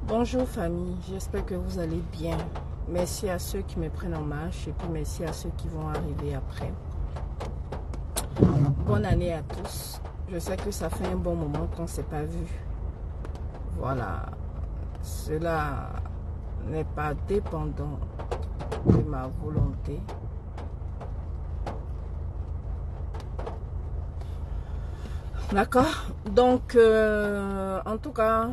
Bonjour famille, j'espère que vous allez bien. Merci à ceux qui me prennent en marche et puis merci à ceux qui vont arriver après. Bonne année à tous. Je sais que ça fait un bon moment qu'on ne s'est pas vu. Voilà, cela n'est pas dépendant de ma volonté. D'accord, donc en tout cas,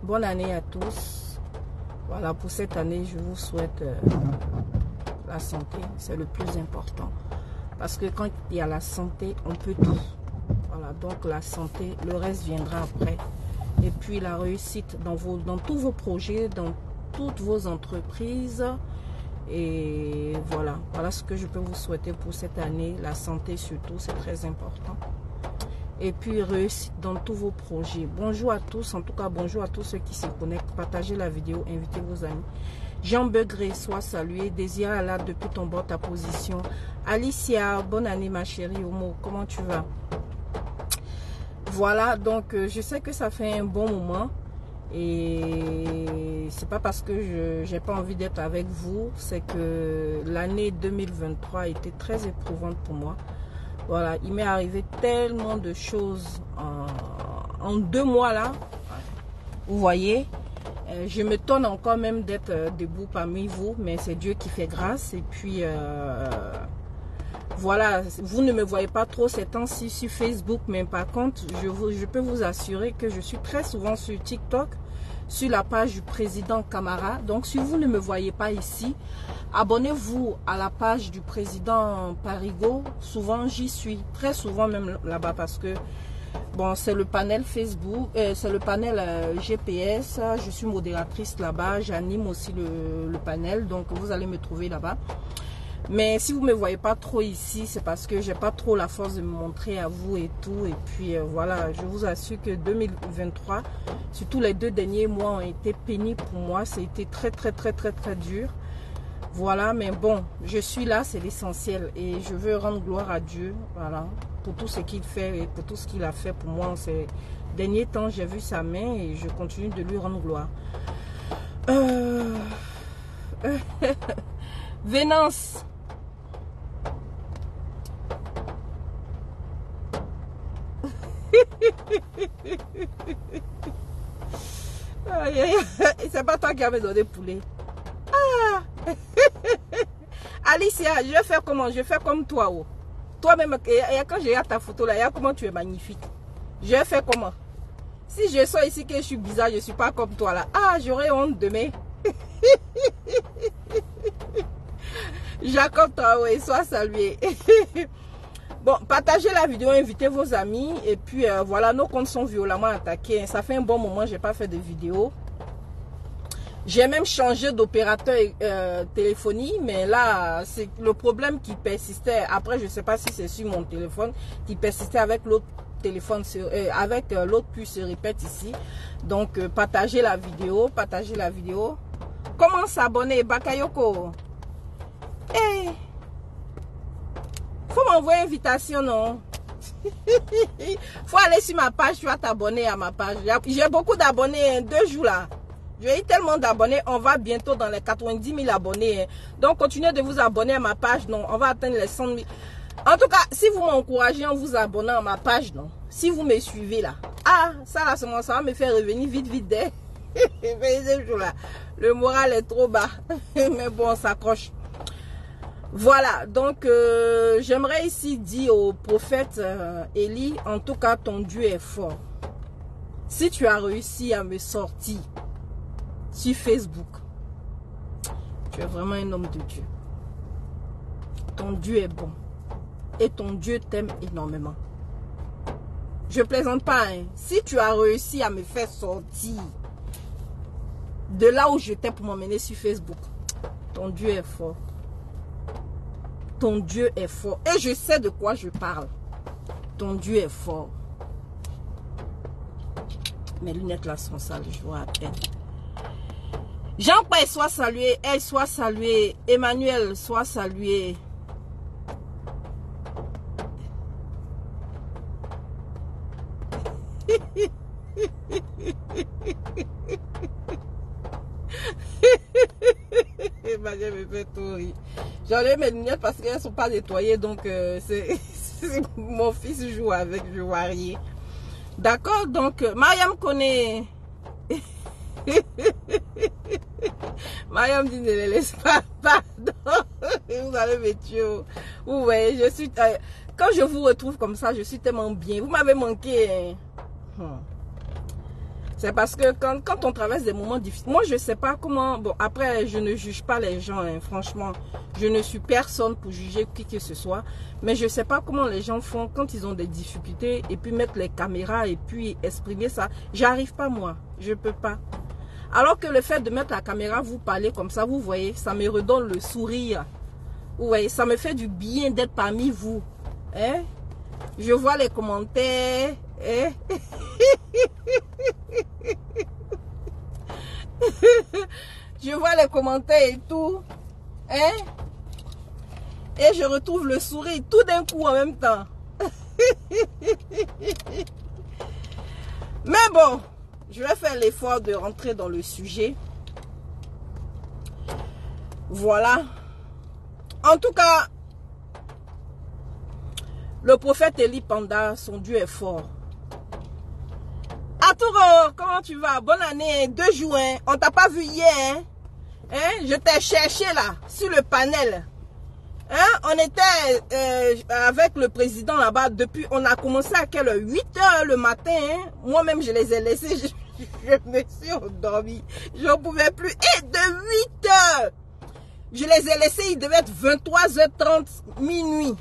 bonne année à tous. Voilà, pour cette année, je vous souhaite la santé, c'est le plus important. Parce que quand il y a la santé, on peut tout. Voilà, donc la santé, le reste viendra après. Et puis la réussite dans tous vos projets, dans toutes vos entreprises. Et voilà, voilà ce que je peux vous souhaiter pour cette année. La santé surtout, c'est très important. Et puis réussite dans tous vos projets. Bonjour à tous, en tout cas bonjour à tous ceux qui se connectent. Partagez la vidéo, invitez vos amis. Jean Begré, sois salué. Désir Allah depuis ton bord, ta position. Alicia, bonne année ma chérie. Omo, comment tu vas? Voilà, donc je sais que ça fait un bon moment. Et c'est pas parce que je n'ai pas envie d'être avec vous. C'est que l'année 2023 a été très éprouvante pour moi. Voilà, il m'est arrivé tellement de choses en 2 mois là. Vous voyez, je me tonne encore même d'être debout parmi vous, mais c'est Dieu qui fait grâce. Et puis, voilà, vous ne me voyez pas trop ces temps-ci sur Facebook, mais par contre, je peux vous assurer que je suis très souvent sur TikTok, sur la page du président Camara. Donc, si vous ne me voyez pas ici, abonnez-vous à la page du président Parigo. Souvent, j'y suis. Très souvent même là-bas parce que, bon, c'est le panel Facebook, c'est le panel GPS. Je suis modératrice là-bas. J'anime aussi le panel. Donc, vous allez me trouver là-bas. Mais si vous ne me voyez pas trop ici, c'est parce que j'ai pas trop la force de me montrer à vous et tout. Et puis voilà, je vous assure que 2023, surtout les 2 derniers mois ont été pénibles pour moi. C'était très dur. Voilà, mais bon, je suis là, c'est l'essentiel. Et je veux rendre gloire à Dieu, voilà, pour tout ce qu'il fait et pour tout ce qu'il a fait pour moi. En ces derniers temps, j'ai vu sa main et je continue de lui rendre gloire. Vénance. C'est pas toi qui avais donné poulet. Ah. Alicia, je vais faire comment? Je vais faire comme toi. Oh. Toi-même, quand j'ai ta photo là, comment tu es magnifique. Je vais faire comment? Si je sors ici que je suis bizarre, je ne suis pas comme toi là. Ah, j'aurais honte demain. Jacob Traoré, sois salué. Bon, partagez la vidéo, invitez vos amis. Et puis voilà, nos comptes sont violemment attaqués. Ça fait un bon moment, je n'ai pas fait de vidéo. J'ai même changé d'opérateur téléphonie. Mais là, c'est le problème qui persistait. Après, je ne sais pas si c'est sur mon téléphone qui persistait avec l'autre téléphone, avec l'autre puce se répète ici. Donc, partagez la vidéo. Partagez la vidéo. Comment s'abonner? Bakayoko. Hey. Faut m'envoyer une invitation, non? Faut aller sur ma page, tu vas t'abonner à ma page. J'ai beaucoup d'abonnés, 2 jours là. J'ai eu tellement d'abonnés, on va bientôt dans les 90 000 abonnés. Donc, continuez de vous abonner à ma page, non? On va atteindre les 100 000. En tout cas, si vous m'encouragez en vous abonnant à ma page, non? Si vous me suivez là. Ah, ça là, ça va me faire revenir vite dès. Le moral est trop bas. Mais bon, on s'accroche. Voilà, donc j'aimerais ici dire au prophète Élie, en tout cas ton Dieu est fort. Si tu as réussi à me sortir sur Facebook, tu es vraiment un homme de Dieu. Ton Dieu est bon et ton Dieu t'aime énormément. Je plaisante pas, hein. Si tu as réussi à me faire sortir de là où j'étais pour m'emmener sur Facebook, ton Dieu est fort. Ton Dieu est fort. Et je sais de quoi je parle. Ton Dieu est fort. Mes lunettes là sont sales, je vois à peine. Jean-Paul, soit salué. Elle soit saluée. Emmanuel, soit salué. fait tout rire. J'enlève mes lunettes parce qu'elles ne sont pas nettoyées. Donc, mon fils joue avec, je vois rien. D'accord, donc, Mariam connaît. Mariam dit ne les laisse pas. Pardon. Vous allez me tuer. Vous voyez, je suis. Quand je vous retrouve comme ça, je suis tellement bien. Vous m'avez manqué. Hein. C'est parce que quand on traverse des moments difficiles, moi je sais pas comment, bon après je ne juge pas les gens, hein, franchement, je ne suis personne pour juger qui que ce soit, mais je sais pas comment les gens font quand ils ont des difficultés et puis mettre les caméras et puis exprimer ça, j'arrive pas moi, je peux pas. Alors que le fait de mettre la caméra, vous parler comme ça, vous voyez, ça me redonne le sourire, vous voyez, ça me fait du bien d'être parmi vous, hein? Je vois les commentaires, hein? Je vois les commentaires et tout, hein? Et je retrouve le sourire tout d'un coup en même temps. Mais bon, je vais faire l'effort de rentrer dans le sujet. Voilà. En tout cas, le prophète Eli Panda, son Dieu est fort. Arturo, comment tu vas? Bonne année, 2 juin. On t'a pas vu hier, hein? Je t'ai cherché là, sur le panel. Hein? On était avec le président là-bas depuis, on a commencé à quelle heure? 8 h le matin. Hein? Moi-même, je les ai laissés, je me suis endormi. Je n'en pouvais plus. Et de 8 h, je les ai laissés, il devait être 23h30, minuit.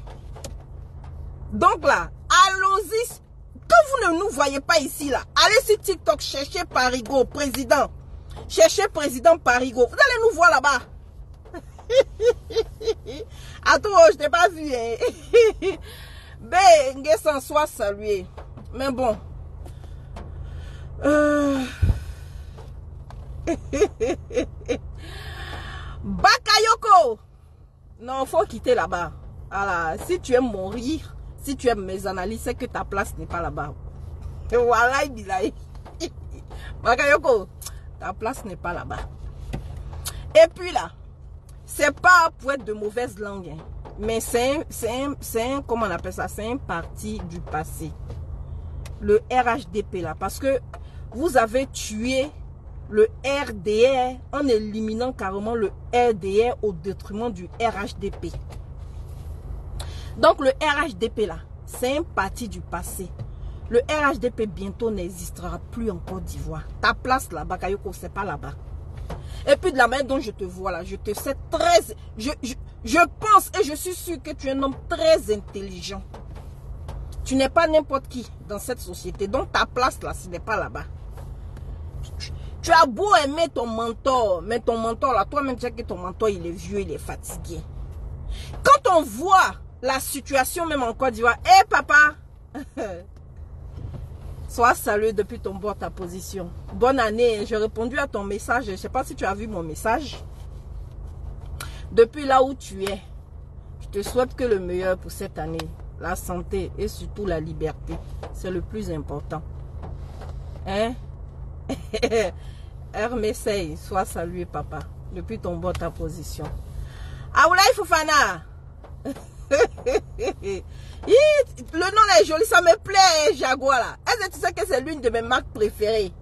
Donc là, allons-y. Quand vous ne nous voyez pas ici, là, allez sur TikTok, cherchez Parigo, président. Cherchez président Parigo. Vous allez nous voir là-bas. Attends, je t'ai pas vu. Hein. Ben, sans soit salué. Mais bon. Bakayoko. Non, faut quitter là-bas. Voilà, si tu aimes mon rire, si tu aimes mes analyses, c'est que ta place n'est pas là-bas. Voilà, il dit là. Bakayoko, ta place n'est pas là-bas. Et puis là, c'est pas pour être de mauvaise langue, hein, mais c'est un, comment on appelle ça, c'est un parti du passé. Le RHDP là, parce que vous avez tué le RDR en éliminant carrément le RDR au détriment du RHDP. Donc le RHDP là, c'est un parti du passé. Le RHDP bientôt n'existera plus en Côte d'Ivoire. Ta place là, Bakayoko, c'est pas là-bas. Et puis de la manière dont je te vois là, je te sais très... Je pense et je suis sûr que tu es un homme très intelligent. Tu n'es pas n'importe qui dans cette société. Donc ta place là, ce n'est pas là-bas. Tu as beau aimer ton mentor, mais ton mentor là, toi-même tu sais que ton mentor il est vieux, il est fatigué. Quand on voit la situation même en Côte d'Ivoire, hé papa, sois salué depuis ton bord, ta position. Bonne année, j'ai répondu à ton message, je ne sais pas si tu as vu mon message. Depuis là où tu es, je te souhaite que le meilleur pour cette année. La santé et surtout la liberté, c'est le plus important. Hein? Hermesey, sois salué papa, depuis ton bord, ta position. Aoulaï Fofana. Le nom est joli, ça me plaît, Jaguar là. Est-ce que tu sais que c'est l'une de mes marques préférées?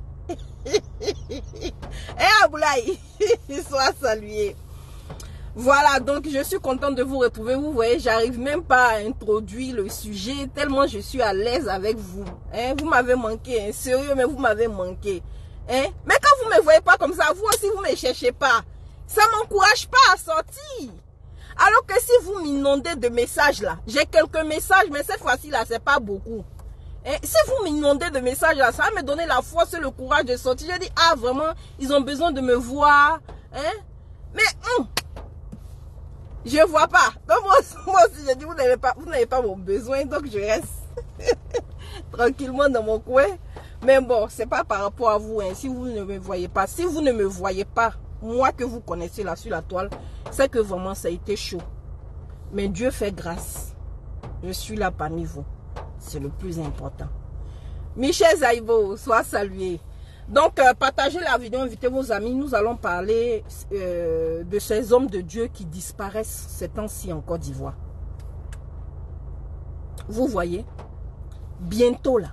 Aboulaye, sois salué. Voilà, donc je suis contente de vous retrouver. Vous voyez, j'arrive même pas à introduire le sujet tellement je suis à l'aise avec vous. Hein? Vous m'avez manqué, hein? Sérieux, mais vous m'avez manqué. Hein? Mais quand vous me voyez pas comme ça, vous aussi vous me cherchez pas. Ça m'encourage pas à sortir. Alors que si vous m'inondez de messages là, j'ai quelques messages, mais cette fois-ci là, c'est pas beaucoup. Et si vous m'inondez de messages là, ça va me donner la force et le courage de sortir. Je dis, ah vraiment, ils ont besoin de me voir. Hein? Mais je vois pas. Donc moi aussi, je dis, vous n'avez pas mon besoin, donc je reste tranquillement dans mon coin. Mais bon, c'est pas par rapport à vous. Hein. Si vous ne me voyez pas, moi que vous connaissez là sur la toile, c'est que vraiment ça a été chaud. Mais Dieu fait grâce. Je suis là parmi vous. C'est le plus important. Michel Zaïbo, sois salué. Donc, partagez la vidéo, invitez vos amis. Nous allons parler de ces hommes de Dieu qui disparaissent ces temps-ci en Côte d'Ivoire. Vous voyez, bientôt là,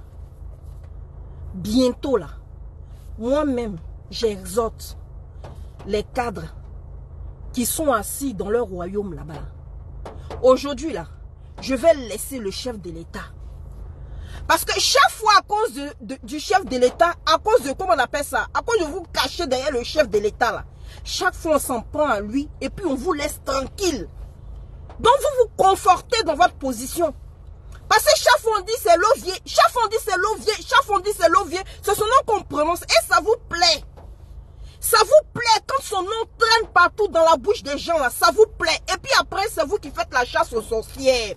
moi-même, j'exhorte les cadres qui sont assis dans leur royaume là-bas. Aujourd'hui là, je vais laisser le chef de l'État. Parce que chaque fois à cause du chef de l'État, à cause de, comment on appelle ça, à cause de vous cacher derrière le chef de l'État là, chaque fois on s'en prend à lui et puis on vous laisse tranquille. Donc vous vous confortez dans votre position. Parce que chaque fois on dit c'est l'Ovier, chaque fois on dit c'est l'Ovier, chaque fois on dit c'est l'Ovier, c'est son nom qu'on prononce et ça vous plaît. Ça vous plaît quand son nom traîne partout dans la bouche des gens là, ça vous plaît. Et puis après c'est vous qui faites la chasse aux sorcières.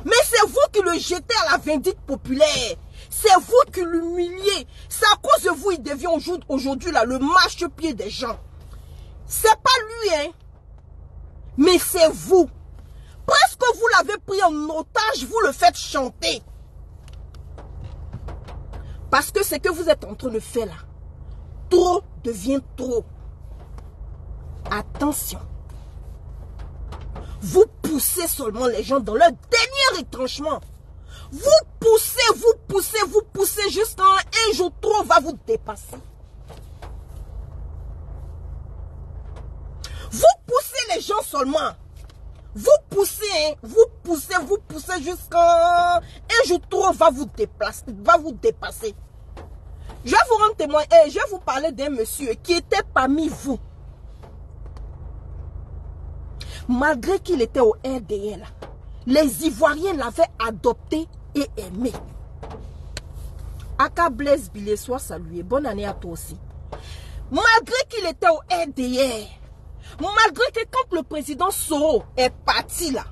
Mais c'est vous qui le jetez à la vindicte populaire. C'est vous qui l'humiliez. C'est à cause de vous il devient aujourd'hui là le marchepied des gens. C'est pas lui hein. Mais c'est vous. Presque vous l'avez pris en otage, vous le faites chanter. Parce que ce que vous êtes en train de faire là, trop devient trop. Attention. Vous poussez seulement les gens dans leur dernier retranchement. Vous poussez jusqu'à un jour trop va vous dépasser. Vous poussez les gens seulement. Vous poussez, hein, vous poussez jusqu'à un jour trop va vous dépasser. Je vais vous rendre témoin et je vais vous parler d'un monsieur qui était parmi vous. Malgré qu'il était au RDL, les Ivoiriens l'avaient adopté et aimé. Aka Blaise Bilé, soit salué. Bonne année à toi aussi. Malgré qu'il était au RDR, malgré que quand le président Soro est parti là,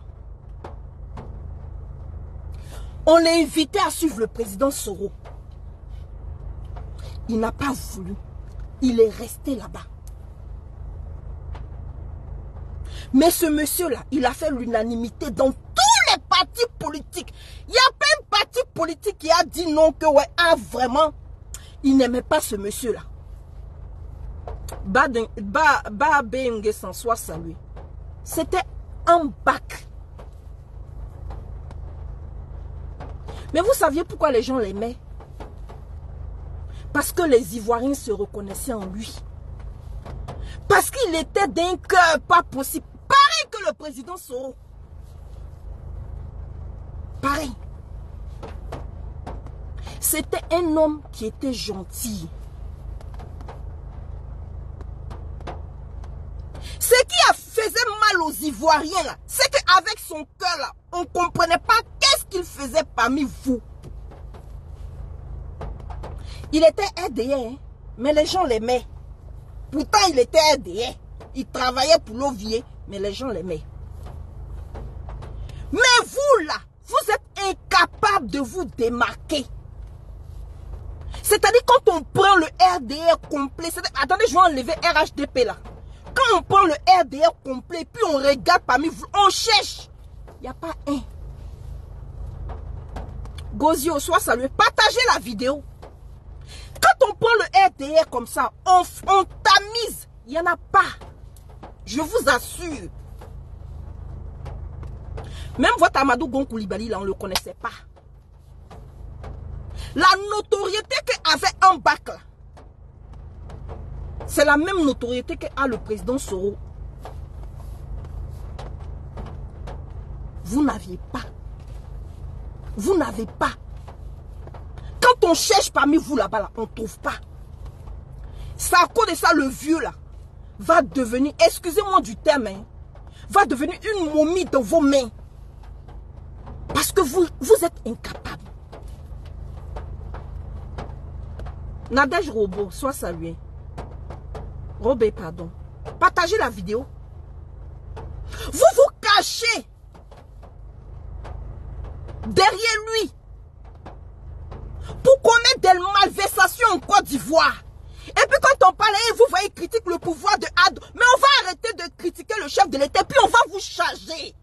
on l'a invité à suivre le président Soro. Il n'a pas voulu. Il est resté là-bas. Mais ce monsieur-là, il a fait l'unanimité dans tous les partis politiques. Il n'y a pas un parti politique qui a dit non que ouais, ah vraiment, il n'aimait pas ce monsieur-là. Babenge s'en soit salué. C'était un bac. Mais vous saviez pourquoi les gens l'aimaient? Parce que les Ivoiriens se reconnaissaient en lui. Parce qu'il était d'un cœur pas possible. Pareil que le président Soro. Pareil. C'était un homme qui était gentil. Ce qui faisait mal aux Ivoiriens, là, c'est qu'avec son cœur, là, on ne comprenait pas qu'est-ce qu'il faisait parmi vous. Il était RDA, hein, mais les gens l'aimaient. Pourtant, il était RDA. Il travaillait pour l'Ovier, mais les gens l'aimaient. Mais vous, là, vous êtes incapable de vous démarquer. C'est-à-dire quand on prend le RDR complet, attendez, je vais enlever RHDP là. Quand on prend le RDR complet, puis on regarde parmi vous, on cherche. Il n'y a pas un. Gozio, soit salué. Partagez la vidéo. Quand on prend le RDR comme ça, on tamise. Il n'y en a pas. Je vous assure. Même votre Amadou Gon Coulibaly, là, on ne le connaissait pas. La notoriété qu'avait un bac, là, c'est la même notoriété qu'a le président Soro. Vous n'aviez pas. Vous n'avez pas. Quand on cherche parmi vous là-bas, là, on ne trouve pas. C'est à cause de ça, le vieux là, va devenir, excusez-moi du terme, hein, va devenir une momie dans vos mains. Parce que vous êtes incapable. Nadège Robot, soit salué. Robé, pardon. Partagez la vidéo. Vous vous cachez derrière lui pour commettre des malversations en Côte d'Ivoire. Et puis quand on parle, vous voyez, il critique le pouvoir de Ad. Mais on va arrêter de critiquer le chef de l'État, puis on va vous charger.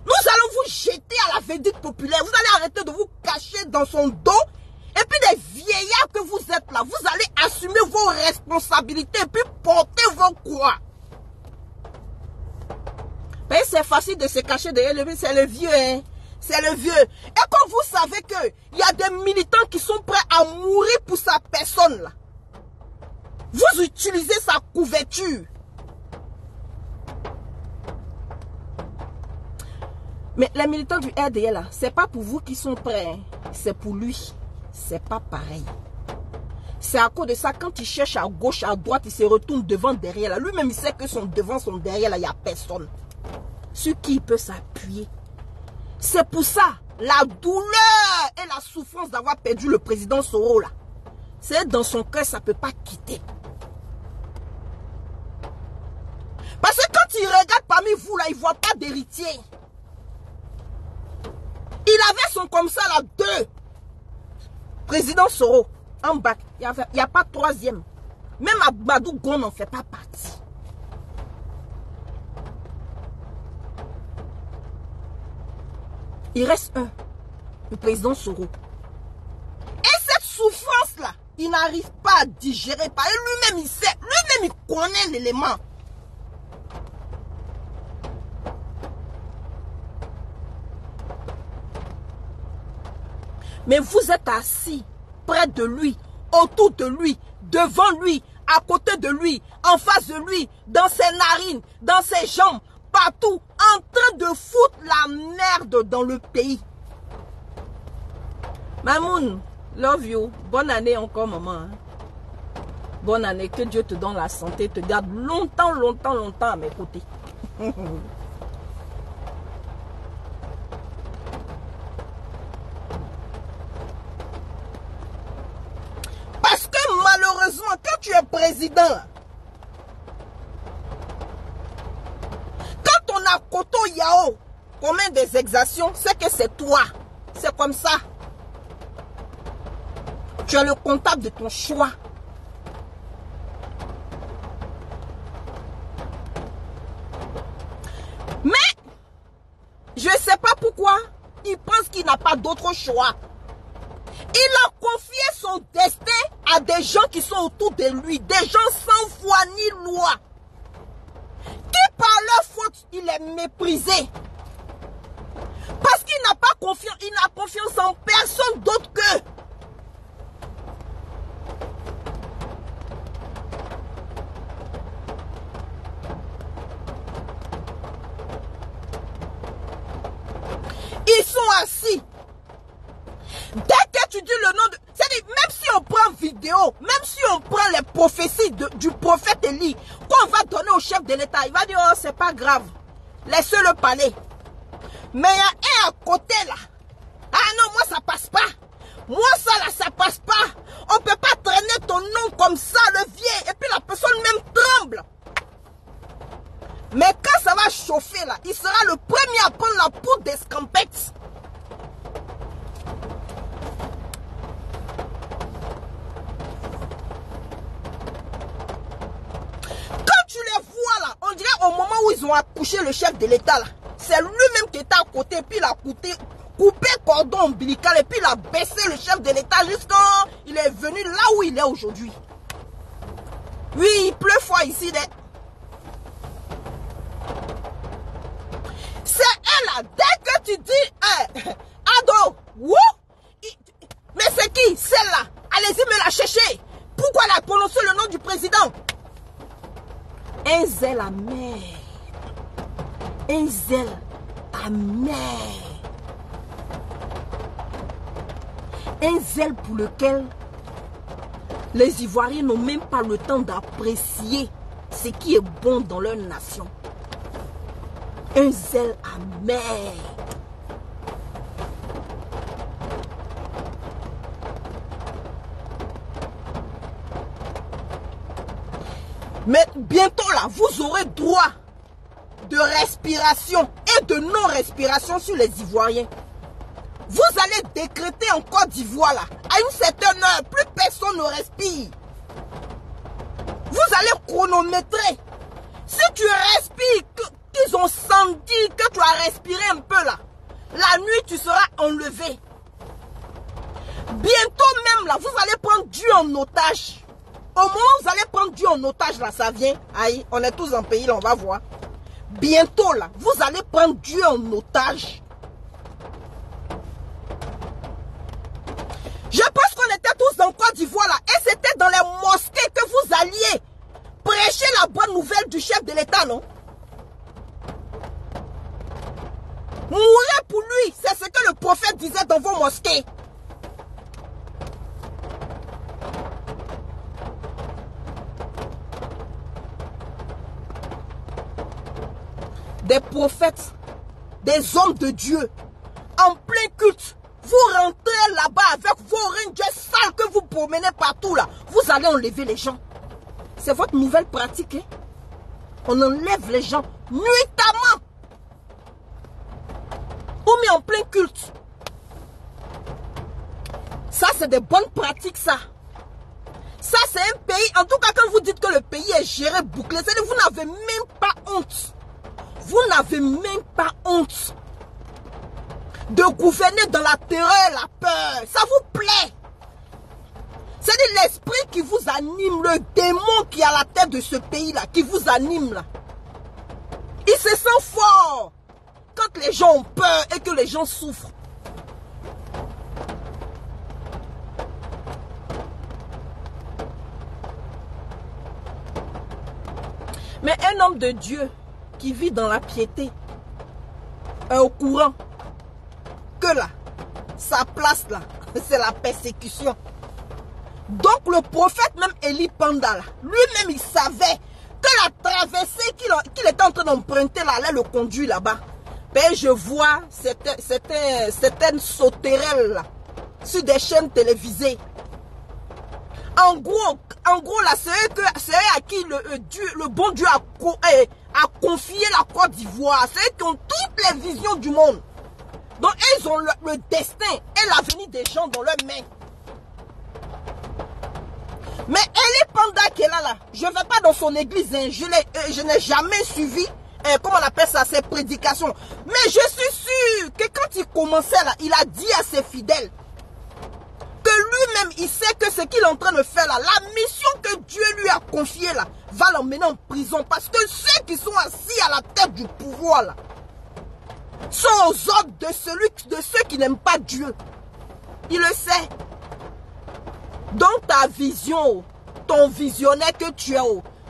Nous allons vous jeter à la vindicte populaire. Vous allez arrêter de vous cacher dans son dos. Et puis des vieillards que vous êtes là, vous allez assumez vos responsabilités, puis portez vos croix. C'est facile de se cacher derrière le vieux, c'est le vieux, hein. C'est le vieux. Et quand vous savez qu'il y a des militants qui sont prêts à mourir pour sa personne, là, vous utilisez sa couverture. Mais les militants du RDL, là, c'est pas pour vous qui sont prêts, hein. C'est pour lui. C'est pas pareil. C'est à cause de ça, quand il cherche à gauche, à droite, il se retourne devant, derrière. Lui-même, il sait que son devant, son derrière, là, il n'y a personne sur qui il peut s'appuyer. C'est pour ça, la douleur et la souffrance d'avoir perdu le président Soro, là, c'est dans son cœur, ça ne peut pas quitter. Parce que quand il regarde parmi vous, là, il ne voit pas d'héritier. Il avait son comme ça, là, 2. Président Soro, en bas, il n'y a pas 3e. Même Abadou Gon n'en fait pas partie. Il reste un, le président Soro. Et cette souffrance-là, il n'arrive pas à digérer. Parce que lui-même, il sait, lui-même, il connaît l'élément. Mais vous êtes assis près de lui, autour de lui, devant lui, à côté de lui, en face de lui, dans ses narines, dans ses jambes, partout, en train de foutre la merde dans le pays. Mamoun, love you. Bonne année encore, maman. Hein? Bonne année. Que Dieu te donne la santé, te garde longtemps, longtemps, longtemps à mes côtés. Parce que malheureusement, quand tu es président, quand on a Koto Yao commet des exactions, c'est que c'est toi. C'est comme ça. Tu es le comptable de ton choix. Mais, je ne sais pas pourquoi, il pense qu'il n'a pas d'autre choix. Il a confié son destin à des gens qui sont autour de lui, des gens sans foi ni loi, qui par leur faute, il est méprisé. Parce qu'il n'a pas confiance, il n'a confiance en personne d'autre qu'eux. Ils sont assis. Dès que tu dis le nom de... C'est-à-dire, même si on prend vidéo, même si on prend les prophéties du prophète Élie, qu'on va donner au chef de l'État, il va dire, oh, c'est pas grave. Laissez-le parler. Mais il y a un à côté là. Ah non, moi ça passe pas. Moi ça là, ça passe pas. On peut pas traîner ton nom comme ça, le vieux. Et puis la personne même tremble. Mais quand ça va chauffer là, il sera le premier à prendre la poudre d'escampette. Quand tu les vois là, on dirait au moment où ils ont accouché le chef de l'État là, c'est lui-même qui était à côté, puis il a coupé cordon ombilical et puis il a baissé le chef de l'État jusqu'à il est venu là où il est aujourd'hui. Oui, il pleut fort ici. C'est elle là, dès que tu dis Ado, wouh, mais c'est qui celle-là? Allez-y me la chercher. Pourquoi elle a prononcé le nom du président? Un zèle amer. Un zèle amer. Un zèle pour lequel les Ivoiriens n'ont même pas le temps d'apprécier ce qui est bon dans leur nation. Un zèle amer. Mais bientôt là, vous aurez droit de respiration et de non-respiration sur les Ivoiriens. Vous allez décréter en Côte d'Ivoire là, à une certaine heure, plus personne ne respire. Vous allez chronométrer. Si tu respires, qu'ils ont senti que tu as respiré un peu là, la nuit tu seras enlevé. Bientôt même là, vous allez prendre Dieu en otage. Au moment où vous allez prendre Dieu en otage, là, ça vient. Aïe, on est tous en pays, là, on va voir. Bientôt, là, vous allez prendre Dieu en otage. Je pense qu'on était tous en Côte d'Ivoire, là. Et c'était dans les mosquées que vous alliez prêcher la bonne nouvelle du chef de l'État, non? Mourez pour lui, c'est ce que le prophète disait dans vos mosquées. Des prophètes, des hommes de Dieu, en plein culte, vous rentrez là-bas avec vos rangers sales que vous promenez partout là, vous allez enlever les gens. C'est votre nouvelle pratique, hein? On enlève les gens nuitamment. Ou mis en plein culte. Ça, c'est des bonnes pratiques, ça. Ça, c'est un pays, en tout cas, quand vous dites que le pays est géré, bouclé, c'est-à-dire que vous n'avez même pas honte. Vous n'avez même pas honte de gouverner dans la terreur et la peur. Ça vous plaît. C'est-à-dire l'esprit qui vous anime, le démon qui est à la tête de ce pays-là, qui vous anime là. Il se sent fort quand les gens ont peur et que les gens souffrent. Mais un homme de Dieu qui vit dans la piété est au courant que là, sa place là, c'est la persécution. Donc le prophète même Eli Panda, lui-même il savait que la traversée qu'il était en train d'emprunter là, allait le conduire là-bas. Ben je vois certaines sauterelles là, sur des chaînes télévisées. En gros là, c'est eux à qui le bon Dieu a confié la Côte d'Ivoire. C'est eux qui ont toutes les visions du monde. Donc ils ont le destin et l'avenir des gens dans leurs mains. Mais Eli Panda qui est là, je ne vais pas dans son église, hein, je n'ai jamais suivi, comment on appelle ça, ses prédications. Mais je suis sûr que quand il commençait là, il a dit à ses fidèles que lui-même, il sait que ce qu'il est en train de faire là, la mission que Dieu lui a confiée là, va l'emmener en prison. Parce que ceux qui sont assis à la tête du pouvoir là, sont aux ordres de ceux qui n'aiment pas Dieu. Il le sait. Donc ta vision, ton visionnaire que tu es,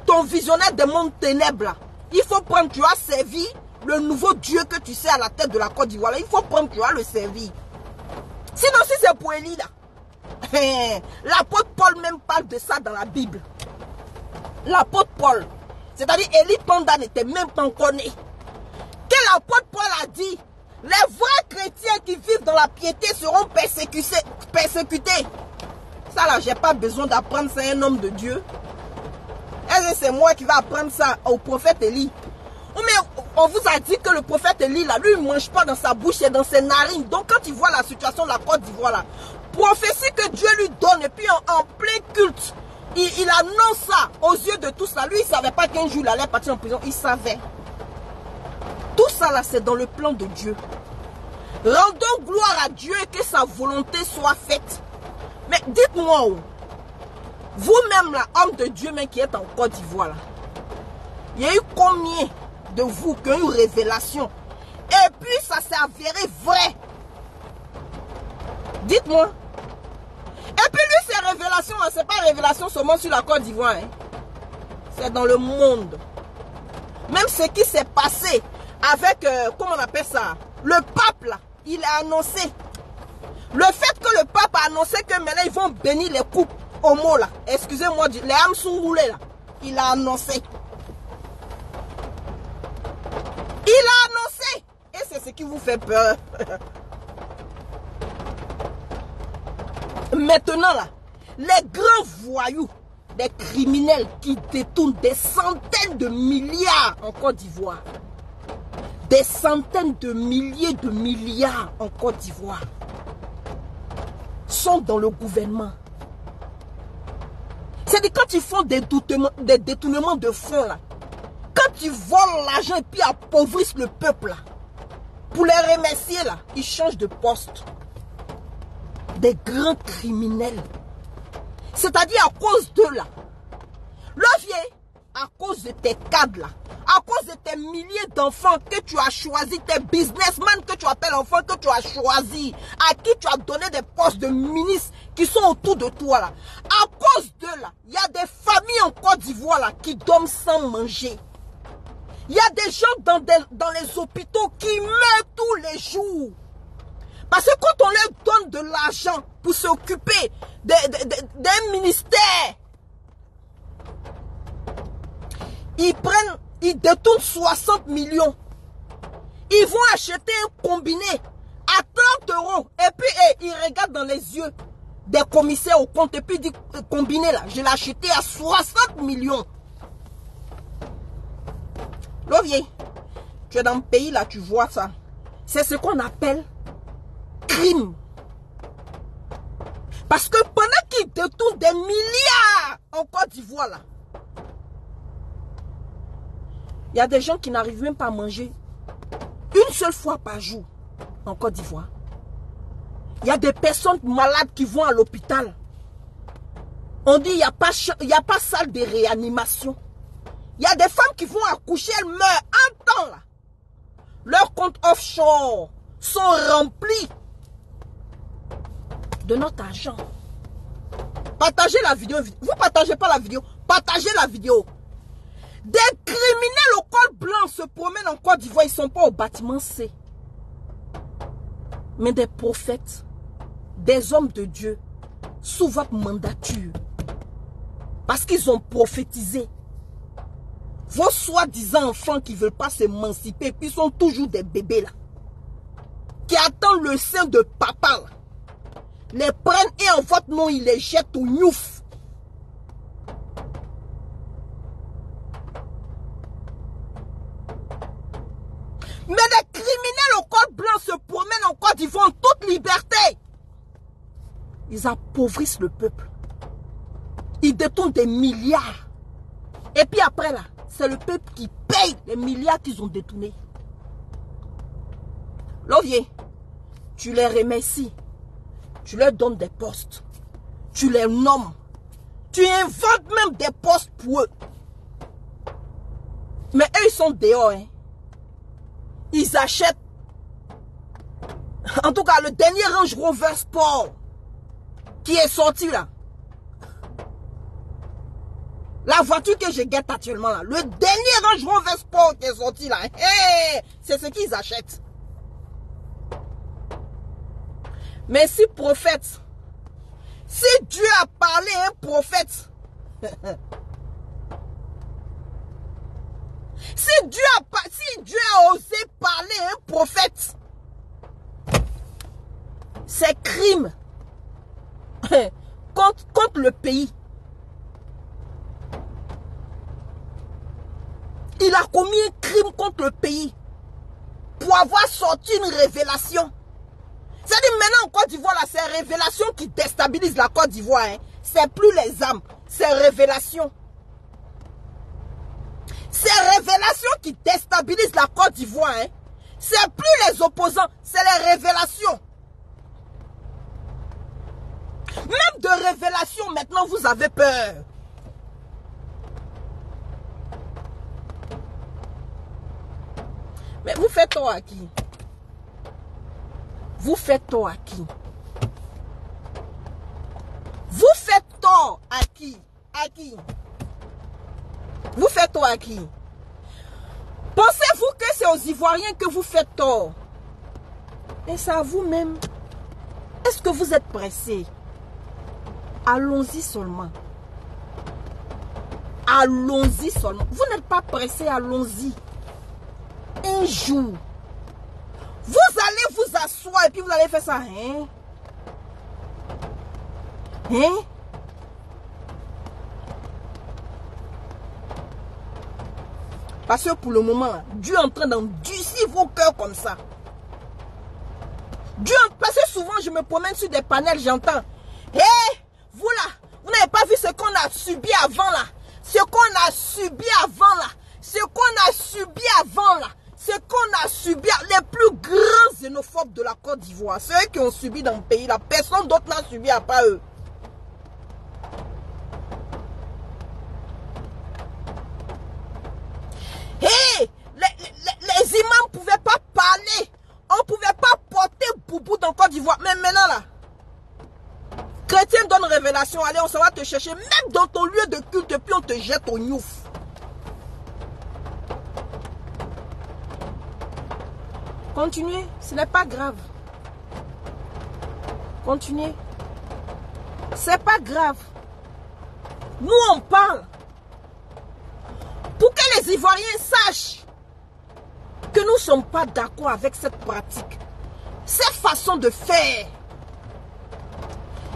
ton visionnaire des mondes ténèbres là, il faut prendre, tu as servi le nouveau Dieu que tu sais à la tête de la Côte d'Ivoire. Il faut prendre, tu as le servir. Sinon, si c'est pour Élie là, l'apôtre Paul même parle de ça dans la Bible. L'apôtre Paul, c'est-à-dire Eli Panda n'était même pas encore né. Que l'apôtre Paul a dit, les vrais chrétiens qui vivent dans la piété seront persécutés. Ça là, j'ai pas besoin d'apprendre ça à un homme de Dieu. Est-ce que c'est moi qui vais apprendre ça au prophète Élie? Mais on vous a dit que le prophète Élie là, lui il ne mange pas dans sa bouche et dans ses narines. Donc quand il voit la situation de la Côte d'Ivoire là, prophétie que Dieu lui donne et puis en plein culte, il annonce ça aux yeux de tous là. Lui il ne savait pas qu'un jour il allait partir en prison, il savait. Tout ça là c'est dans le plan de Dieu. Rendons gloire à Dieu et que sa volonté soit faite. Mais dites-moi, vous-même là, homme de Dieu même qui êtes en Côte d'Ivoire là, il y a eu combien de vous qui ont eu révélation et puis ça s'est avéré vrai? Dites-moi. Et puis lui, ces révélations là, c'est pas révélation seulement sur la Côte d'Ivoire, hein. C'est dans le monde. Même ce qui s'est passé avec, comment on appelle ça, le pape là, il a annoncé. Le fait que le pape a annoncé que maintenant ils vont bénir les couples homo là, excusez-moi, les âmes sont roulées là, il a annoncé. Il a annoncé. Et c'est ce qui vous fait peur. Maintenant là, les grands voyous, des criminels qui détournent des centaines de milliards en Côte d'Ivoire, des centaines de milliers de milliards en Côte d'Ivoire, sont dans le gouvernement. C'est-à-dire quand ils font des détournements de fonds là, quand ils volent l'argent et puis appauvrissent le peuple là, pour les remercier là, ils changent de poste. Des grands criminels. C'est-à-dire à cause d'eux là, à cause de tes cadres là, à cause de tes milliers d'enfants que tu as choisis, tes businessmen que tu appelles enfants, que tu as choisis, à qui tu as donné des postes de ministres qui sont autour de toi là. À cause de là, il y a des familles en Côte d'Ivoire là qui dorment sans manger. Il y a des gens dans les hôpitaux qui meurent tous les jours. Parce que quand on leur donne de l'argent pour s'occuper d'un ministère, ils détournent 60 millions. Ils vont acheter un combiné à 30 €. Et puis ils regardent dans les yeux des commissaires au compte. Et puis ils disent, combiné là, je l'ai acheté à 60 millions. Lovier, tu es dans le pays là, tu vois ça. C'est ce qu'on appelle crime. Parce que pendant qu'ils détournent des milliards en Côte d'Ivoire là, il y a des gens qui n'arrivent même pas à manger une seule fois par jour en Côte d'Ivoire. Il y a des personnes malades qui vont à l'hôpital. On dit il n'y a pas salle de réanimation. Il y a des femmes qui vont accoucher, elles meurent en temps là. Leurs comptes offshore sont remplis de notre argent. Partagez la vidéo. Vous ne partagez pas la vidéo. Partagez la vidéo. Des criminels au col blanc se promènent en Côte d'Ivoire. Ils ne sont pas au bâtiment C. Mais des prophètes, des hommes de Dieu, sous votre mandature. Parce qu'ils ont prophétisé. Vos soi-disant enfants qui ne veulent pas s'émanciper, puis sont toujours des bébés là. Qui attendent le sein de papa là. Les prennent et en votre nom, ils les jettent au gnouf. Mais des criminels au col blanc se promènent en Côte d'Ivoire en toute liberté. Ils appauvrissent le peuple. Ils détournent des milliards. Et puis après là, c'est le peuple qui paye les milliards qu'ils ont détournés. Lovier, tu les remercies. Tu leur donnes des postes. Tu les nommes. Tu inventes même des postes pour eux. Mais eux, ils sont dehors. Hein. Ils achètent. En tout cas, le dernier Range Rover Sport qui est sorti là. La voiture que je guette actuellement là. Le dernier Range Rover Sport qui est sorti là. Hey, c'est ce qu'ils achètent. Mais si prophète, si Dieu a parlé à un prophète, si Dieu a osé parler à un prophète, c'est crime contre le pays. Il a commis un crime contre le pays pour avoir sorti une révélation. C'est-à-dire maintenant en Côte d'Ivoire, c'est révélation qui déstabilise la Côte d'Ivoire. Hein. C'est plus les âmes, c'est révélation. C'est révélation qui déstabilise la Côte d'Ivoire. Hein. C'est plus les opposants, c'est les révélations. Même de révélation, maintenant vous avez peur. Mais vous faites tort à qui? Vous faites tort à qui? Vous faites tort à qui? À qui? Vous faites tort à qui? Pensez-vous que c'est aux Ivoiriens que vous faites tort? Et c'est à vous-même. Est-ce que vous êtes pressés? Allons-y seulement. Allons-y seulement. Vous n'êtes pas pressés, allons-y. Un jour. Vous allez vous asseoir et puis vous allez faire ça. Hein? Hein? Parce que pour le moment, Dieu est en train d'endurcir vos cœurs comme ça. Dieu, parce que souvent je me promène sur des panels, j'entends. Hé, vous là, vous n'avez pas vu ce qu'on a subi avant là. Ce qu'on a subi avant là. Ce qu'on a subi avant là. Ce qu'on a subi, les plus grands xénophobes de la Côte d'Ivoire, ceux qui ont subi dans le pays là, personne d'autre n'a subi à part eux. chercher, même dans ton lieu de culte, puis on te jette au gnouf. Continuez, ce n'est pas grave. Continuez. C'est pas grave. Nous, on parle pour que les Ivoiriens sachent que nous ne sommes pas d'accord avec cette pratique, cette façon de faire.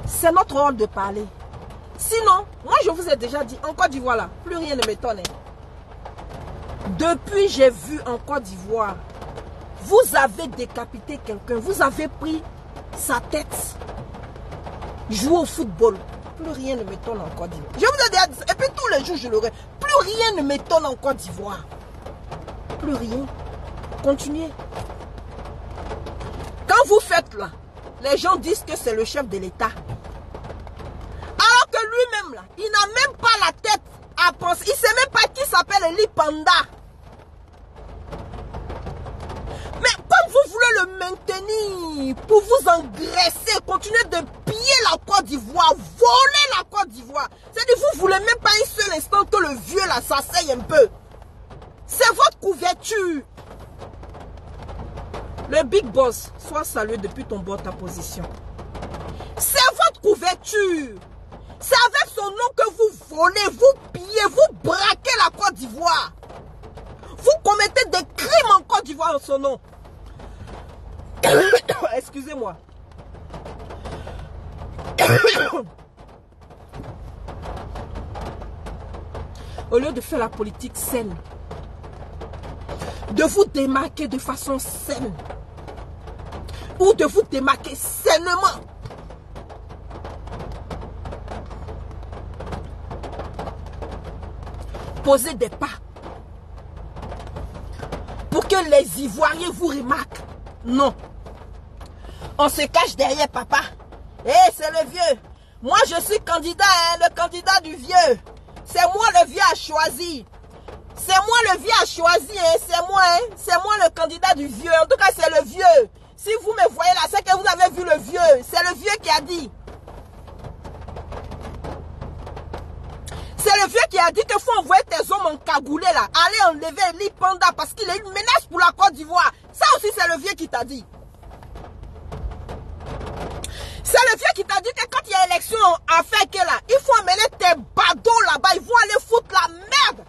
C'est notre rôle de parler. Sinon, moi je vous ai déjà dit, en Côte d'Ivoire là, plus rien ne m'étonne. Depuis j'ai vu en Côte d'Ivoire, vous avez décapité quelqu'un, vous avez pris sa tête, jouer au football. Plus rien ne m'étonne en Côte d'Ivoire. Je vous ai déjà dit, et puis tous les jours je l'aurai. Plus rien ne m'étonne en Côte d'Ivoire. Plus rien. Continuez. Quand vous faites là, les gens disent que c'est le chef de l'État. Alors que lui-même là, il n'a même pas la tête à penser. Il ne sait même pas qui s'appelle Eli Panda. Mais comme vous voulez le maintenir pour vous engraisser, continuer de piller la Côte d'Ivoire, voler la Côte d'Ivoire. C'est-à-dire vous ne voulez même pas un seul instant que le vieux là s'asseye un peu. C'est votre couverture. Le big boss, sois salué depuis ton bord ta position. C'est votre couverture. C'est avec son nom que vous volez, vous pillez, vous braquez la Côte d'Ivoire. Vous commettez des crimes en Côte d'Ivoire en son nom. Excusez-moi. Au lieu de faire la politique saine, de vous démarquer de façon saine, ou de vous démarquer sainement, posez des pas pour que les Ivoiriens vous remarquent. Non. On se cache derrière papa. Eh, c'est le vieux. Moi, je suis candidat, hein, le candidat du vieux. C'est moi le vieux à choisir. C'est moi le vieux à choisir, hein. C'est moi le candidat du vieux. En tout cas, c'est le vieux. Si vous me voyez là, c'est que vous avez vu le vieux. C'est le vieux qui a dit. C'est le vieux qui a dit qu'il faut envoyer tes hommes en cagoulé là. Allez enlever Eli Panda parce qu'il est une menace pour la Côte d'Ivoire. Ça aussi, c'est le vieux qui t'a dit. C'est le vieux qui t'a dit que quand il y a élection à faire que là, il faut amener tes badauds là-bas. Ils vont aller foutre la merde.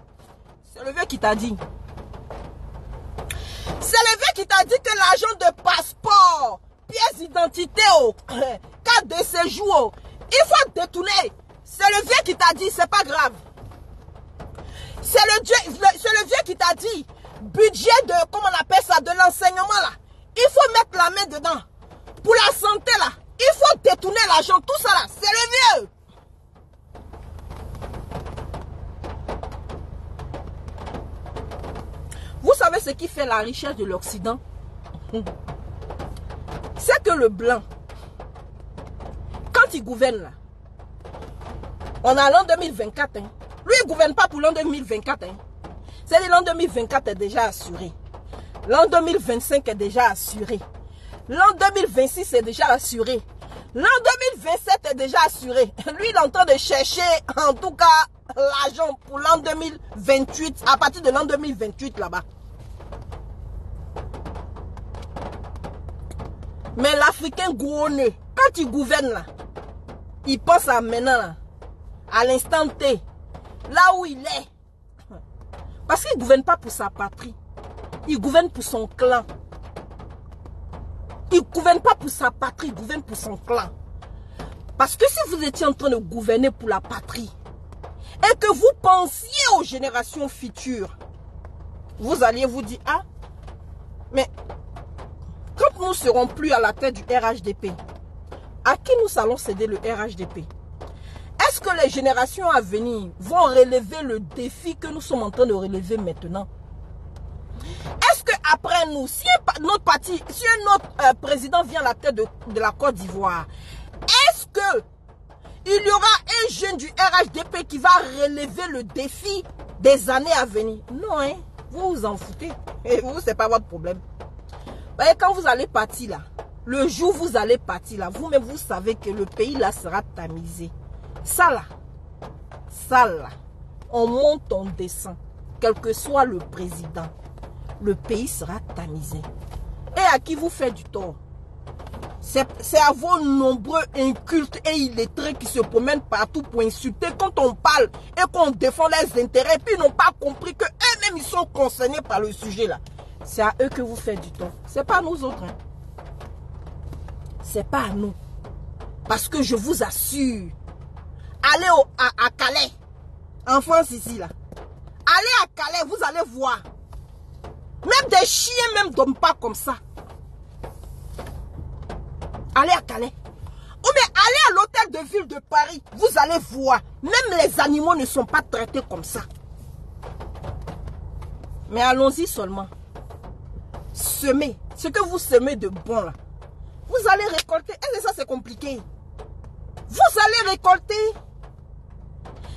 C'est le vieux qui t'a dit. C'est le vieux qui t'a dit que l'argent de passeport, pièce d'identité, carte de séjour, il faut détourner. C'est le vieux qui t'a dit, c'est pas grave. C'est le vieux qui t'a dit, budget de, comment on appelle ça, de l'enseignement là. Il faut mettre la main dedans. Pour la santé là, il faut détourner l'argent, tout ça là. C'est le vieux. Vous savez ce qui fait la richesse de l'Occident? C'est que le blanc, quand il gouverne là, on a l'an 2024. Hein. Lui, il ne gouverne pas pour l'an 2024. Hein. C'est-à-dire l'an 2024 est déjà assuré. L'an 2025 est déjà assuré. L'an 2026 est déjà assuré. L'an 2027 est déjà assuré. Lui, il est en train de chercher, en tout cas, l'argent pour l'an 2028, à partir de l'an 2028 là-bas. Mais l'Africain gourneux, quand il gouverne là, il pense à maintenant là, à l'instant T, là où il est. Parce qu'il ne gouverne pas pour sa patrie. Il gouverne pour son clan. Il ne gouverne pas pour sa patrie, il gouverne pour son clan. Parce que si vous étiez en train de gouverner pour la patrie, et que vous pensiez aux générations futures, vous alliez vous dire, ah, mais quand nous ne serons plus à la tête du RHDP, à qui nous allons céder le RHDP? Est-ce que les générations à venir vont relever le défi que nous sommes en train de relever maintenant? Est-ce qu'après nous, si notre parti, si notre président vient à la tête de la Côte d'Ivoire, est-ce qu'il y aura un jeune du RHDP qui va relever le défi des années à venir? Non, hein? Vous vous en foutez. Et vous, ce n'est pas votre problème. Voyez, quand vous allez partir là, le jour où vous allez partir là, vous-même vous savez que le pays là sera tamisé. Ça là, salle, on monte, on descend. Quel que soit le président, le pays sera tamisé. Et à qui vous faites du tort? C'est à vos nombreux incultes et illettrés qui se promènent partout pour insulter quand on parle et qu'on défend leurs intérêts. Puis ils n'ont pas compris qu'eux-mêmes ils sont concernés par le sujet là. C'est à eux que vous faites du tort. C'est pas à nous autres. Hein. C'est pas à nous. Parce que je vous assure, allez à Calais, en France ici là. Allez à Calais, vous allez voir. Même des chiens même dorment pas comme ça. Allez à Calais. Ou bien allez à l'hôtel de ville de Paris. Vous allez voir. Même les animaux ne sont pas traités comme ça. Mais allons-y seulement. Semez. Ce que vous semez de bon là. Vous allez récolter. Et ça c'est compliqué. Vous allez récolter.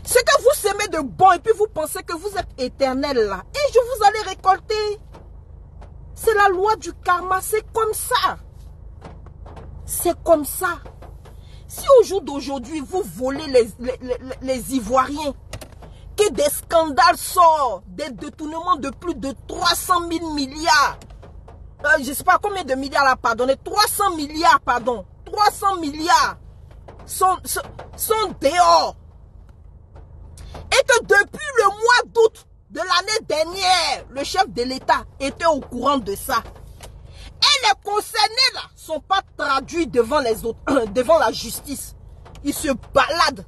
Ce que vous semez de bon et puis vous pensez que vous êtes éternel là. Et vous allez récolter. C'est la loi du karma. C'est comme ça. C'est comme ça. Si au jour d'aujourd'hui, vous volez les Ivoiriens, que des scandales sortent, des détournements de plus de 300 000 milliards, je ne sais pas combien de milliards là, pardonnez, 300 milliards, pardon, 300 milliards sont dehors. Et que depuis le mois d'août de l'année dernière, le chef de l'État était au courant de ça. Et les concernés là sont pas traduits devant les autres, devant la justice. Ils se baladent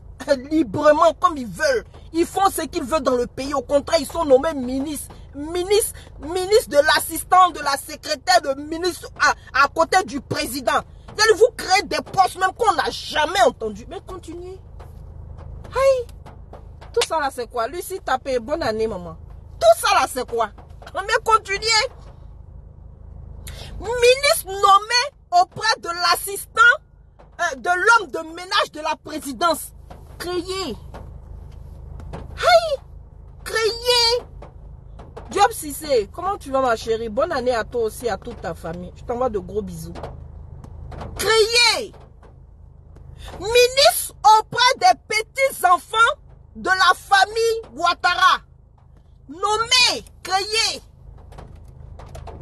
librement comme ils veulent. Ils font ce qu'ils veulent dans le pays. Au contraire, ils sont nommés ministres de l'assistant, de la secrétaire, de ministre à côté du président. Vous créez des postes même qu'on n'a jamais entendu. Mais continuez. Hey, tout ça là c'est quoi? Lucie Tapé, bonne année maman. Tout ça là c'est quoi? Mais continuez. Ministre nommé auprès de l'assistant de l'homme de ménage de la présidence. Créé. Hey, créé. Diop Cissé, comment tu vas ma chérie? Bonne année à toi aussi, à toute ta famille. Je t'envoie de gros bisous. Créé. Ministre auprès des petits enfants de la famille Ouattara. Nommé, créé.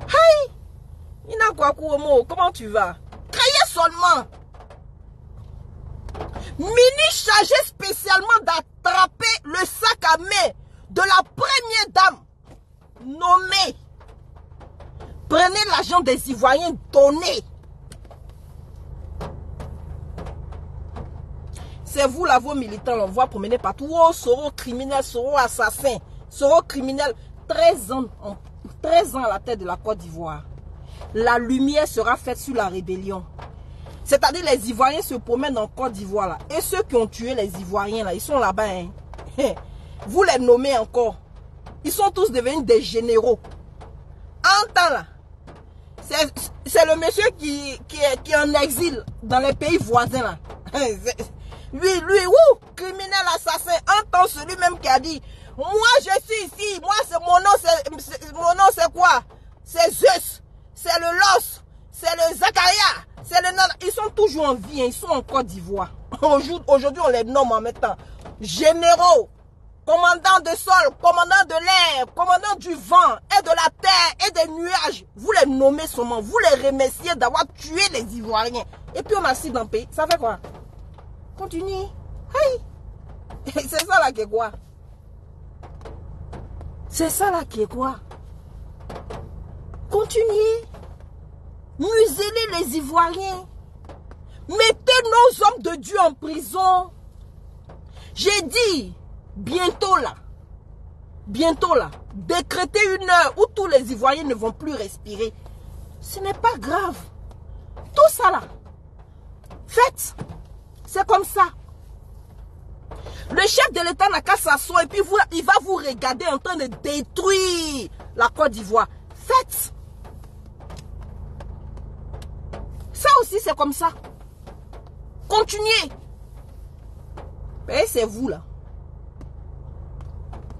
Hey. Comment tu vas? Créé seulement. Ministre chargé spécialement d'attraper le sac à main de la première dame. Nommé. Prenez l'argent des Ivoiriens, donnez. C'est vous là, vos militants, on voit promener partout. Oh, Soro criminel, Soro assassin, Soro criminel. 13 ans à la tête de la Côte d'Ivoire. La lumière sera faite sur la rébellion. C'est-à-dire les Ivoiriens se promènent en Côte d'Ivoire là. Et ceux qui ont tué les Ivoiriens là, ils sont là-bas. Hein. Vous les nommez encore. Ils sont tous devenus des généraux. En temps là, c'est le monsieur qui est en exil dans les pays voisins là. Lui, criminel assassin. En temps celui même qui a dit, moi je suis ici, moi c'est mon nom c'est quoi? C'est Zeus. C'est le Los, c'est le Zakaria, c'est le Nana. Ils sont toujours en vie, hein, ils sont en Côte d'Ivoire. Aujourd'hui, on les nomme en mettant généraux, commandant de sol, commandant de l'air, commandant du vent et de la terre et des nuages. Vous les nommez seulement, vous les remerciez d'avoir tué les Ivoiriens. Et puis on a 6 dans le pays. Ça fait quoi? Continue. Hey. C'est ça là qui est quoi? C'est ça là qui est quoi? Continuez. Muselez les Ivoiriens. Mettez nos hommes de Dieu en prison. J'ai dit, bientôt là, décrétez une heure où tous les Ivoiriens ne vont plus respirer. Ce n'est pas grave. Tout ça là, faites. C'est comme ça. Le chef de l'État n'a qu'à s'asseoir et puis il va vous regarder en train de détruire la Côte d'Ivoire. Faites. Ça aussi, c'est comme ça. Continuez. Mais c'est vous là.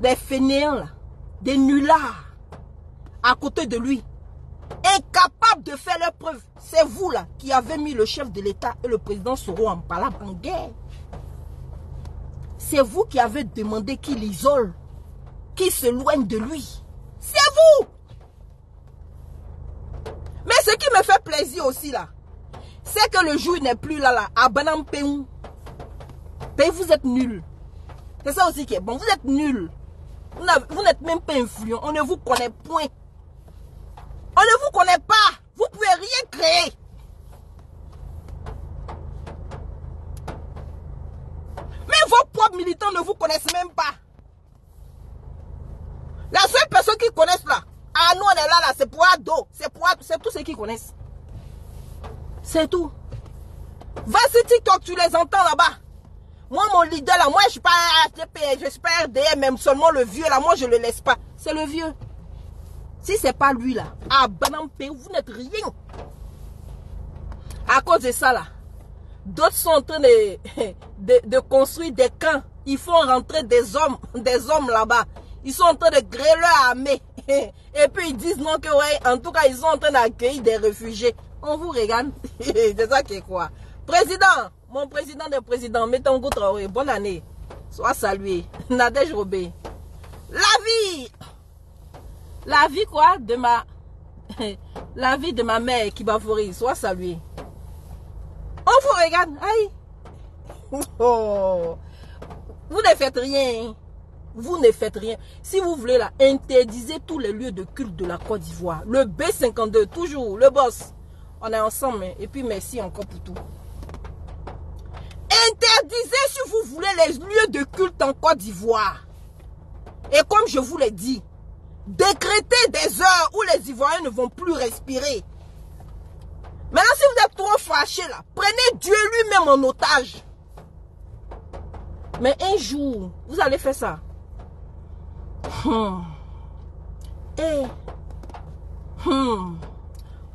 Des fainéants là. Des nullards. À côté de lui. Incapables de faire leurs preuves. C'est vous là qui avez mis le chef de l'État et le président Soro en palabre, en guerre. C'est vous qui avez demandé qu'il l'isole, qu'il s'éloigne de lui. C'est vous. Mais ce qui me fait plaisir aussi là, c'est que le jour n'est plus là, à Banam Peou. Vous êtes nuls. C'est ça aussi qui est bon. Vous êtes nuls. Vous n'êtes même pas influent. On ne vous connaît point. On ne vous connaît pas. Vous ne pouvez rien créer. Mais vos propres militants ne vous connaissent même pas. La seule personne qui connaissent là, ah nous on est là, c'est pour Ado. C'est tout ce qu'ils connaissent. C'est tout. Va sur TikTok, tu les entends là-bas. Moi, mon leader là, moi je suis pas HDP, je suis pas RDM, même seulement le vieux là, moi je le laisse pas. C'est le vieux. Si c'est pas lui là, à Banampé, vous n'êtes rien. À cause de ça là, d'autres sont en train de construire des camps. Ils font rentrer des hommes là-bas. Ils sont en train de créer leur armée. Et puis ils disent non que ouais, en tout cas ils sont en train d'accueillir des réfugiés. On vous regarde. C'est ça qui est quoi. Président, mon président des présidents, Mettons Traoré, bonne année. Sois salué. Nadège Robé. La vie quoi de ma la vie de ma mère qui Bafourie, sois salué. On vous regarde. Aïe. Oh. Vous ne faites rien. Vous ne faites rien. Si vous voulez là, interdisez tous les lieux de culte de la Côte d'Ivoire. Le B52, toujours, le boss. On est ensemble. Et puis merci encore pour tout. Interdisez si vous voulez les lieux de culte en Côte d'Ivoire. Et comme je vous l'ai dit, décrétez des heures où les Ivoiriens ne vont plus respirer. Maintenant, si vous êtes trop fâchés là, prenez Dieu lui-même en otage. Mais un jour, vous allez faire ça. On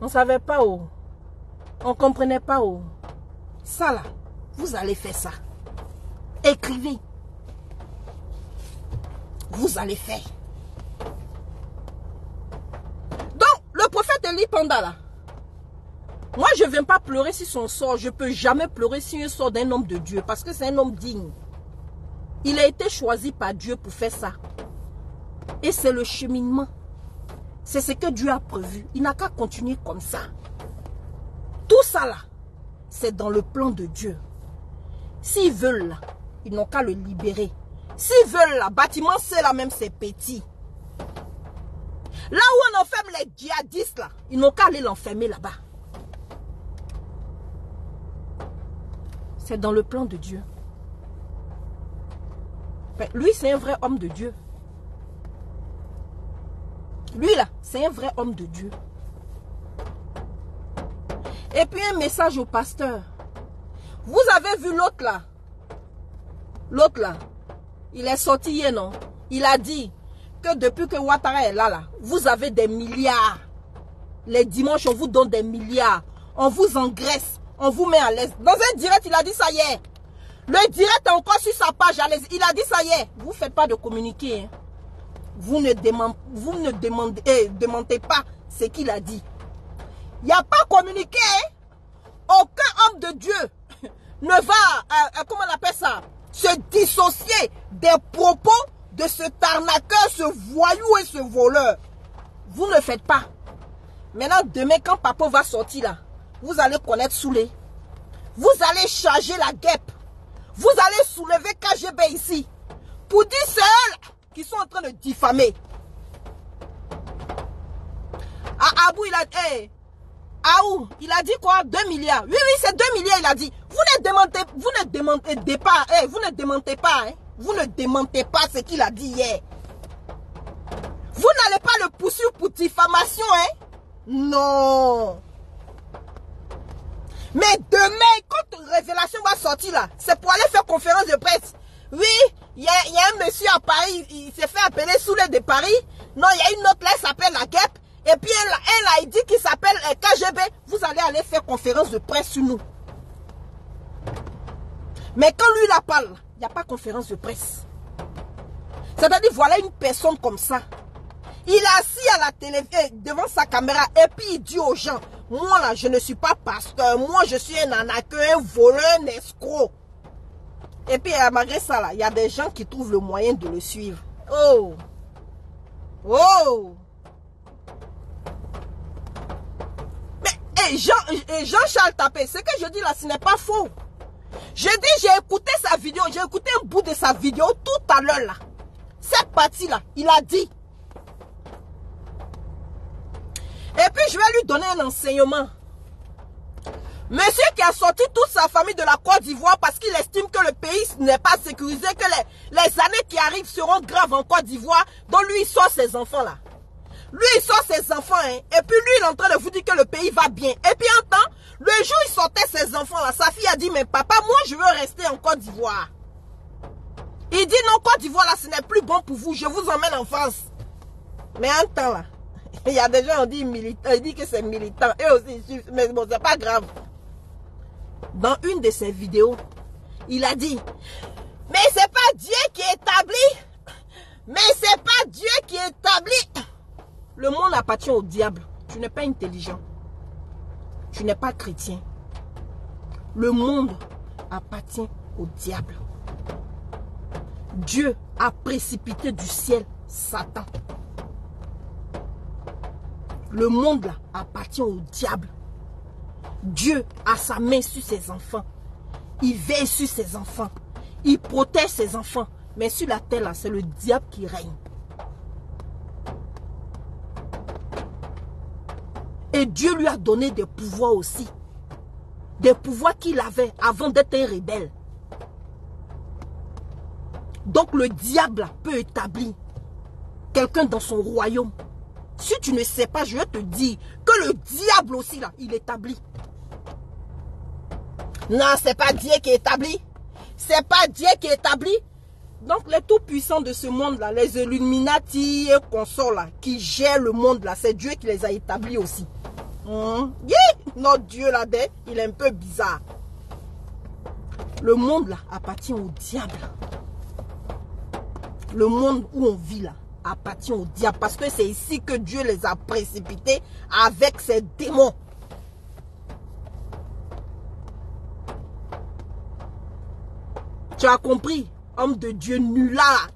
savait pas où. On comprenait pas où. Ça là, vous allez faire ça. Écrivez. Vous allez faire. Donc, le prophète Eli Panda là. Moi, je ne viens pas pleurer sur son sort. Je ne peux jamais pleurer sur un sort d'un homme de Dieu. Parce que c'est un homme digne. Il a été choisi par Dieu pour faire ça. Et c'est le cheminement. C'est ce que Dieu a prévu. Il n'a qu'à continuer comme ça. Tout ça là, c'est dans le plan de Dieu. S'ils veulent là, ils n'ont qu'à le libérer. S'ils veulent là, bâtiment c'est là même, c'est petit. Là où on enferme les djihadistes là, ils n'ont qu'à aller l'enfermer là-bas. C'est dans le plan de Dieu. Mais lui, c'est un vrai homme de Dieu. Lui là, c'est un vrai homme de Dieu. Et puis un message au pasteur. Vous avez vu l'autre là? L'autre là, il est sorti hier, non? Il a dit que depuis que Ouattara est là, vous avez des milliards. Les dimanches, on vous donne des milliards. On vous engraisse. On vous met à l'aise. Dans un direct, il a dit ça hier. Le direct est encore sur sa page. Il a dit ça hier. Vous ne faites pas de communiqué. Hein. Vous ne demandez pas ce qu'il a dit. Il n'y a pas communiqué. Hein. Aucun homme de Dieu ne va, comment on appelle ça, se dissocier des propos de ce arnaqueur, ce voyou et ce voleur. Vous ne faites pas. Maintenant, demain, quand Papa va sortir là, vous allez connaître Soulé. Vous allez charger la guêpe. Vous allez soulever KGB ici. Pour dire ceux qui sont en train de diffamer. Abou, il a dit... il a dit quoi? 2 milliards. Oui, c'est 2 milliards, il a dit. Vous ne démentez pas. Vous ne démentez pas. Hein. Vous ne démentez pas ce qu'il a dit hier. Vous n'allez pas le poursuivre pour diffamation. Hein? Non. Mais demain, quand révélation va sortir là, c'est pour aller faire conférence de presse. Oui, il y a un monsieur à Paris, il s'est fait appeler Soulé de Paris. Non, il y a une autre là, elle s'appelle la guêpe. Et puis elle a dit qu'il s'appelle KGB. Vous allez aller faire conférence de presse sur nous. Mais quand lui la parle, il n'y a pas conférence de presse. C'est-à-dire, voilà une personne comme ça. Il est assis à la télévision devant sa caméra et puis il dit aux gens, moi là, je ne suis pas pasteur, moi je suis un arnaqueur, un voleur, un escroc. Et puis malgré ça, là, il y a des gens qui trouvent le moyen de le suivre. Oh! Oh! Mais Jean-Charles Tapé, ce que je dis là, ce n'est pas faux. Je dis, j'ai écouté sa vidéo, j'ai écouté un bout de sa vidéo tout à l'heure là. Cette partie-là, il a dit. Et puis, je vais lui donner un enseignement. Monsieur qui a sorti toute sa famille de la Côte d'Ivoire parce qu'il estime que le pays n'est pas sécurisé, que les années qui arrivent seront graves en Côte d'Ivoire, donc lui, il sort ses enfants là. Lui, il sort ses enfants, hein, et puis lui, il est en train de vous dire que le pays va bien. Et puis, un temps, le jour où il sortait ses enfants là, sa fille a dit, mais papa, moi, je veux rester en Côte d'Ivoire. Il dit, non, Côte d'Ivoire là, ce n'est plus bon pour vous, je vous emmène en France. Mais un temps là, il y a des gens qui disent que c'est militant, eux aussi, mais bon, c'est pas grave. Dans une de ses vidéos, il a dit, mais c'est pas Dieu qui établit, mais c'est pas Dieu qui établit. Le monde appartient au diable. Tu n'es pas intelligent. Tu n'es pas chrétien. Le monde appartient au diable. Dieu a précipité du ciel Satan. Le monde là appartient au diable. Dieu a sa main sur ses enfants. Il veille sur ses enfants. Il protège ses enfants. Mais sur la terre là, c'est le diable qui règne. Et Dieu lui a donné des pouvoirs aussi. Des pouvoirs qu'il avait avant d'être un rebelle. Donc le diable peut établir quelqu'un dans son royaume. Si tu ne sais pas, je vais te dire que le diable aussi là, il établit. Non, c'est pas Dieu qui établit. C'est pas Dieu qui établit. Donc les tout-puissants de ce monde-là, les Illuminati et consorts là, qui gèrent le monde là, c'est Dieu qui les a établis aussi. Notre Dieu là, il est un peu bizarre. Le monde là appartient au diable. Le monde où on vit là appartient au diable. Parce que c'est ici que Dieu les a précipités avec ses démons. Tu as compris? Homme de Dieu nulard.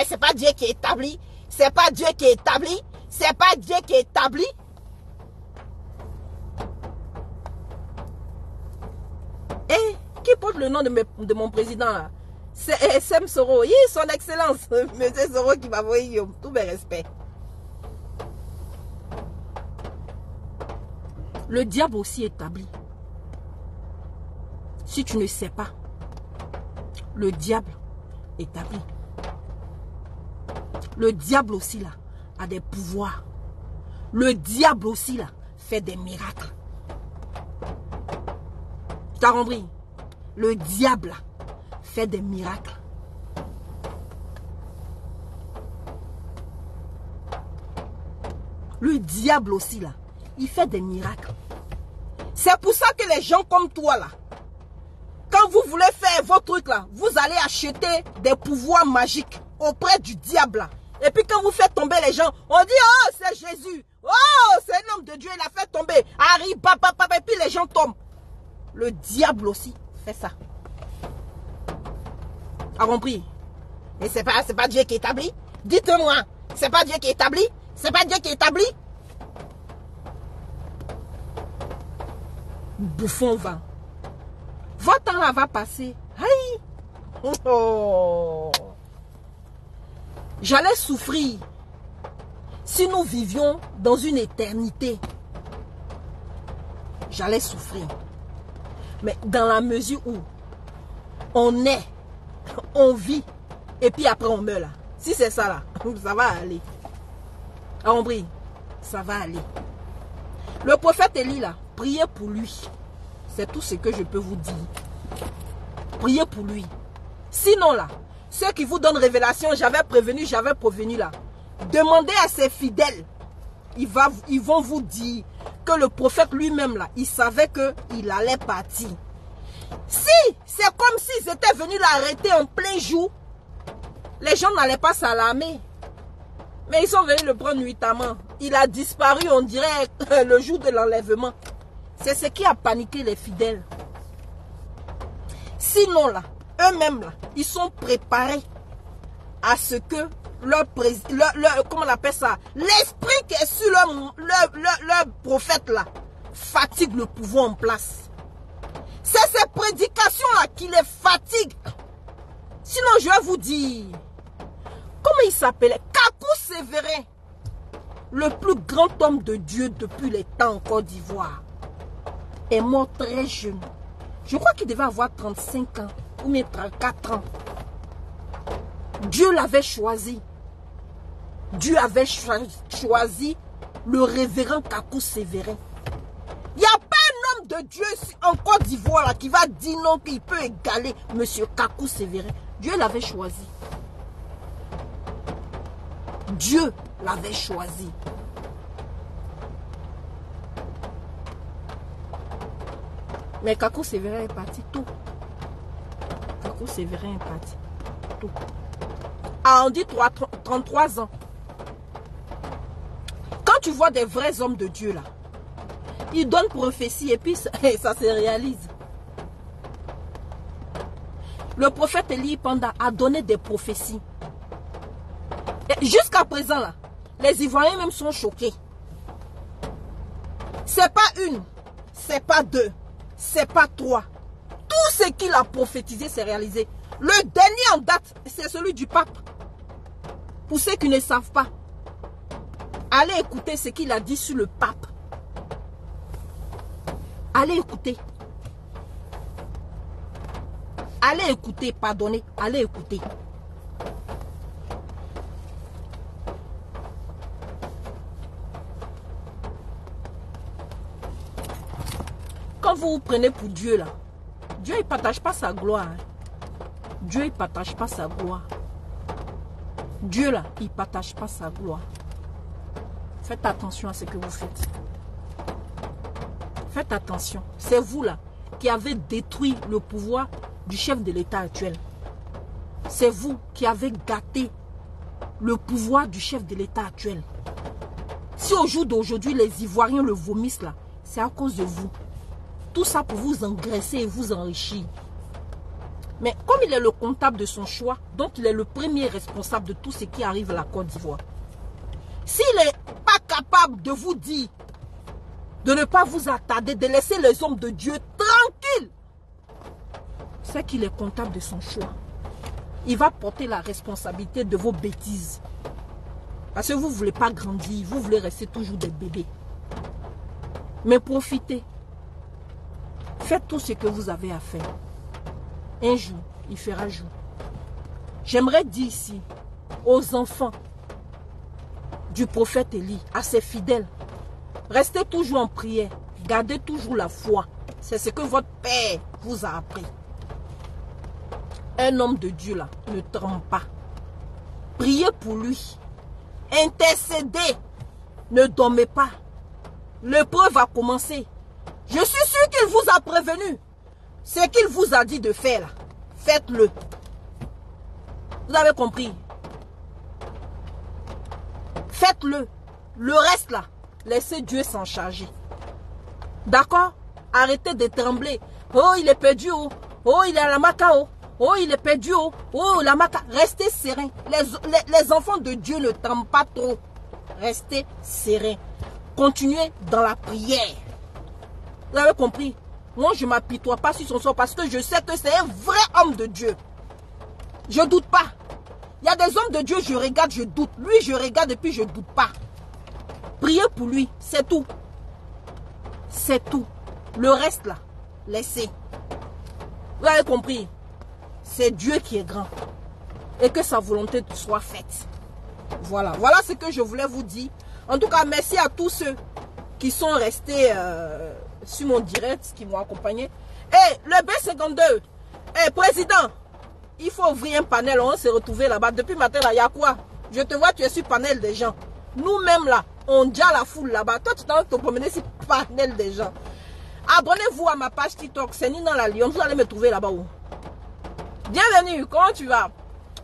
C'est pas Dieu qui établit. C'est pas Dieu qui établit. C'est pas Dieu qui établit. Et qui porte le nom de mon président là? C'est SM Soro. Son excellence. Monsieur Soro qui m'a envoyé tous mes respects. Le diable aussi établit. Si tu ne sais pas, le diable établit. Le diable aussi là a des pouvoirs. Le diable aussi là fait des miracles. Tu as compris? Le diable là fait des miracles. Le diable aussi là, il fait des miracles. C'est pour ça que les gens comme toi là, quand vous voulez faire vos trucs là, vous allez acheter des pouvoirs magiques auprès du diable là. Et puis quand vous faites tomber les gens, on dit oh c'est Jésus, oh c'est un homme de Dieu, il a fait tomber, arrive, et puis les gens tombent. Le diable aussi fait ça. A compris? Mais c'est pas Dieu qui établit. Dites-moi, c'est pas Dieu qui établit? C'est pas Dieu qui établit? Bouffon va. Votre temps là va passer. Aïe. Oh. J'allais souffrir si nous vivions dans une éternité. J'allais souffrir. Mais dans la mesure où on est, on vit, et puis après on meurt là. Si c'est ça là, ça va aller. A compris? Ça va aller. Le prophète Élie là, priez pour lui. C'est tout ce que je peux vous dire. Priez pour lui. Sinon là, ceux qui vous donnent révélation, j'avais prévenu là. Demandez à ses fidèles. Ils vont vous dire que le prophète lui-même là, il savait qu'il allait partir. Si c'est comme s'ils étaient venus l'arrêter en plein jour, les gens n'allaient pas s'alarmer. Mais ils sont venus le prendre nuitamment. Il a disparu, on dirait, le jour de l'enlèvement. C'est ce qui a paniqué les fidèles. Sinon là, eux-mêmes, là, ils sont préparés à ce que comment on appelle ça, l'esprit qui est sur leur prophète là, fatigue le pouvoir en place. C'est ces prédications-là qui les fatiguent. Sinon, je vais vous dire, comment il s'appelait? Kakou Sévérin, le plus grand homme de Dieu depuis les temps en Côte d'Ivoire, est mort très jeune. Je crois qu'il devait avoir 35 ans ou même 34 ans. Dieu l'avait choisi. Dieu avait choisi le révérend Kakou Sévérin. Il n'y a pas un homme de Dieu en Côte d'Ivoire qui va dire non, qu'il peut égaler M. Kakou Sévérin. Dieu l'avait choisi. Dieu l'avait choisi. Mais Kakou Sévérin est parti tôt. Kakou Sévérin est parti tôt. Ah, on dit 33 ans. Quand tu vois des vrais hommes de Dieu là, ils donnent prophétie et puis ça se réalise. Le prophète Élie Panda a donné des prophéties. Jusqu'à présent là, les Ivoiriens même sont choqués. C'est pas une, c'est pas deux, c'est pas trois. Tout ce qu'il a prophétisé s'est réalisé. Le dernier en date, c'est celui du pape. Pour ceux qui ne savent pas, allez écouter ce qu'il a dit sur le pape. Allez écouter. Allez écouter, pardonnez, allez écouter. Quand vous vous prenez pour Dieu là, Dieu il ne partage pas sa gloire. Dieu il ne partage pas sa gloire. Dieu là, il ne partage pas sa gloire. Faites attention à ce que vous faites. Faites attention. C'est vous là qui avez détruit le pouvoir du chef de l'État actuel. C'est vous qui avez gâté le pouvoir du chef de l'État actuel. Si au jour d'aujourd'hui les Ivoiriens le vomissent là, c'est à cause de vous. Tout ça pour vous engraisser et vous enrichir. Mais comme il est le comptable de son choix, donc il est le premier responsable de tout ce qui arrive à la Côte d'Ivoire. S'il n'est pas capable de vous dire, de ne pas vous attarder, de laisser les hommes de Dieu tranquilles, c'est qu'il est comptable de son choix. Il va porter la responsabilité de vos bêtises. Parce que vous ne voulez pas grandir, vous voulez rester toujours des bébés. Mais profitez. Faites tout ce que vous avez à faire. Un jour, il fera jour. J'aimerais dire ici aux enfants du prophète Élie, à ses fidèles, restez toujours en prière, gardez toujours la foi. C'est ce que votre père vous a appris. Un homme de Dieu là, ne tremble pas. Priez pour lui. Intercédez. Ne dormez pas. L'épreuve va commencer. Je suis sûr qu'il vous a prévenu. Ce qu'il vous a dit de faire là, faites-le. Vous avez compris? Faites-le. Le reste là, laissez Dieu s'en charger. D'accord? Arrêtez de trembler. Oh, il est perdu. Oh, oh il est à la Macao. Oh, il est perdu. Oh, oh la Macao. Restez serein. Les enfants de Dieu ne tremblent pas trop. Restez serein. Continuez dans la prière. Vous avez compris? Moi, je ne m'apitoie pas sur son sort parce que je sais que c'est un vrai homme de Dieu. Je ne doute pas. Il y a des hommes de Dieu, je regarde, je doute. Lui, je regarde et puis je ne doute pas. Priez pour lui, c'est tout. C'est tout. Le reste là, laissez. Vous avez compris? C'est Dieu qui est grand. Et que sa volonté soit faite. Voilà. Voilà ce que je voulais vous dire. En tout cas, merci à tous ceux qui sont restés sur mon direct, qui m'ont accompagné. Et le B52, président, il faut ouvrir un panel, on s'est retrouvé là-bas. Depuis matin, là, il y a quoi? Je te vois, tu es sur panel des gens. Nous-mêmes là, on dit à la foule là-bas. Toi, tu t'en vas te promener sur panel des gens. Abonnez-vous à ma page TikTok, c'est Nina la Lyon. Vous allez me trouver là-bas où? Bienvenue, comment tu vas?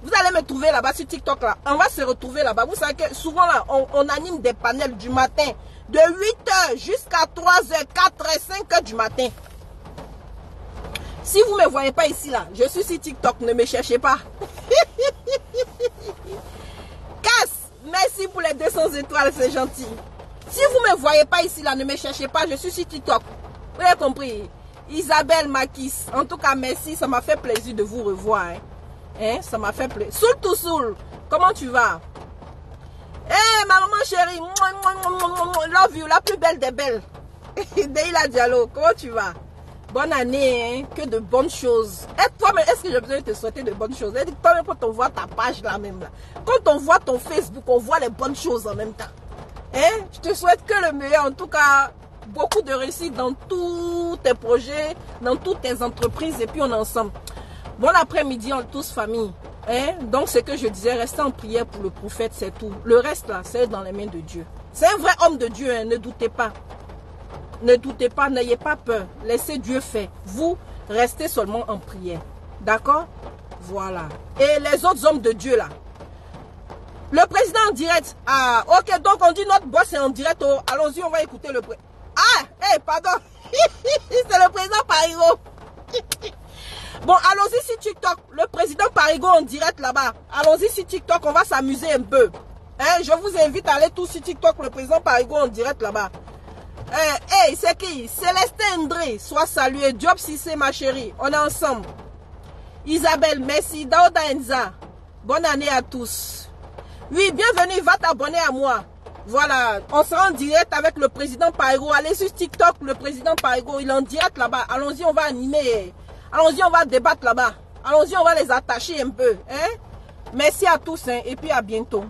Vous allez me trouver là-bas sur TikTok là. On va se retrouver là-bas. Vous savez que souvent là, on anime des panels du matin. De 8h jusqu'à 3h, 4h, 5h du matin. Si vous ne me voyez pas ici, là, je suis sur TikTok, ne me cherchez pas. Casse, merci pour les 200 étoiles, c'est gentil. Si vous ne me voyez pas ici, là, ne me cherchez pas, je suis sur TikTok. Vous avez compris? Isabelle Makis, en tout cas, merci, ça m'a fait plaisir de vous revoir. Hein, ça m'a fait plaisir. Soul to Soul, comment tu vas? Eh, ma maman chérie, love you, la plus belle des belles. Deila Diallo, comment tu vas? Bonne année, hein? Que de bonnes choses. Et toi, mais est-ce que j'ai besoin de te souhaiter de bonnes choses? Toi-même, quand on voit ta page là même, là. Quand on voit ton Facebook, on voit les bonnes choses en même temps. Hein? Je te souhaite que le meilleur, en tout cas, beaucoup de réussite dans tous tes projets, dans toutes tes entreprises, et puis on est ensemble. Bon après-midi, on est tous famille. Hein? Donc, ce que je disais, restez en prière pour le prophète, c'est tout. Le reste, là, c'est dans les mains de Dieu. C'est un vrai homme de Dieu, hein? Ne doutez pas. Ne doutez pas, n'ayez pas peur. Laissez Dieu faire. Vous, restez seulement en prière. D'accord? Voilà. Et les autres hommes de Dieu, là. Le président en direct. Ah, ok, donc on dit notre boss est en direct. Oh, allons-y, on va écouter le président. Ah, hey, pardon. C'est le président Parigo. Bon, allons-y sur TikTok. Le président Parigo en direct là-bas. Allons-y sur TikTok, on va s'amuser un peu. Hein, je vous invite à aller tous sur TikTok. Le président Parigo en direct là-bas. Hey, c'est qui? Célestin André, sois salué. Diop Sissé, ma chérie. On est ensemble. Isabelle, merci. Daouda Enza, bonne année à tous. Oui, bienvenue, va t'abonner à moi. Voilà, on sera en direct avec le président Parigo. Allez sur TikTok, le président Parigo, il est en direct là-bas. Allons-y, on va animer. Allons-y, on va débattre là-bas. Allons-y, on va les attacher un peu. Hein? Merci à tous hein, et puis à bientôt.